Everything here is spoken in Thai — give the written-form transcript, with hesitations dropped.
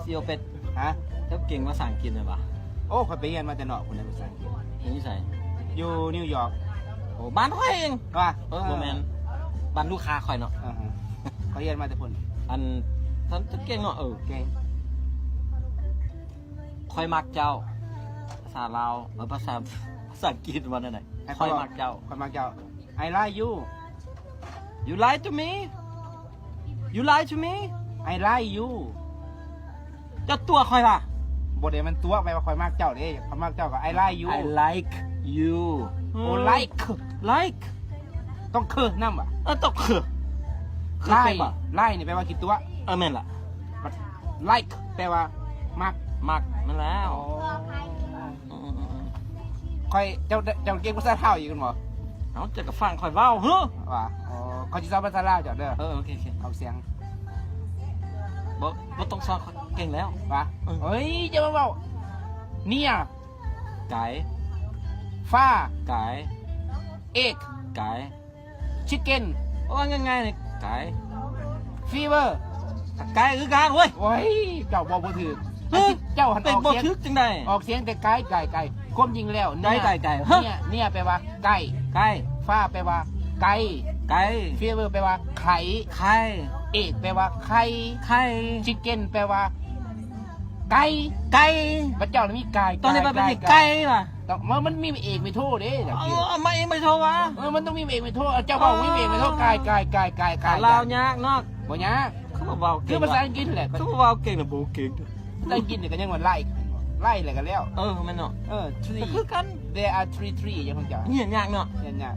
ซีโอเป็ด ฮะ เจ้าเก่งภาษาอังกฤษเลยปะ โอ้เขาไปเรียนมาแต่นอกคนในภาษาอังกฤษ นี่ใส่ อยู่นิวยอร์ก โอ้บ้านค่อยเอง ว่า โมแมนบ้านลูกค้าค่อยเนาะ ฮะเขาเรียนมาแต่คน อันท่านจะเก่งเนาะเก่ง ค่อยมักเจ้า ภาษาลาวภาษาอังกฤษวันไหนค่อยมักเจ้า คอยมักเจ้า I like you You lie to me You lie to me I like you เจ้าตัวค่อยป่ะ บทเดียวมันตัวไปว่าคอยมักเจ้าเด้คอยมักเจ้ากับ I like you I like you โอ้ like like ต้องคือน้ำอ่ะ ตกคือ ไล่ ป่ะ ไล่นี่แปลว่ากี่ตัว แม่นล่ะ like แปลว่ามัก มักมันแล้ว คอยเจ้าเก่งภาษาเท่าอยู่กันบ่ เอาจะกับฟังคอยเว้าเฮ้อ ว่าอ๋อเขาจะสอนภาษาลาวเจ้าเด้อ โอเค เอาเสียง บ่ต้องสอนเขาเก่งแล้ว ว่าเฮ้ยจะมาเว้าเนี่ย ไก่ ฟ้า ไก่ เอก ไก่ ชิคเก้น โอ้ง่ายๆนี่ไก่ ฟีเวอร์ ไก่คือการเว้ย โอ้ยเจ้าบอกบ่ถือ เฮ้ย เจ้าหัน เป็น ออก บ่ เสียง ทึกจังได๋ ออกเสียงแต่ไก่ไก่ความจริงแล้ว ไก่ฮะ เนี่ยแปลว่าไก่ ไก่ ฟ้าแปลว่าไก่ ไก่ ฟีเวอร์แปลว่าไข่ ไข่ เอกแปลว่าไข่ ไข่ ชิคเก้นแปลว่าไก่ ไก่ พระเจ้ามีไก่ ตอนนี้มันเป็นไก่ล่ะ ต้องมันมีเอกไม่โทษเด้อย่าง เอา เดียว เอาไม่โทรวะ มันต้องมีเอกไม่โทษเจ้าบอกมีเอกไม่โทษไก่ ขาลาวยากเนาะ บ่ยาก เขาบอกเว้า คื เก่ อง ภาษาอังกฤษแหละ เขาบอกเว้าเก่งน่ะบ่เก่ง ภาษาอังกฤษเนี่ยก็ยังว่าไล่อะไรกันแล้ว แม่นเนาะ three ก็คือกัน there are three อย่างของเจ้า เนี่ยยากเนาะ เนี่ย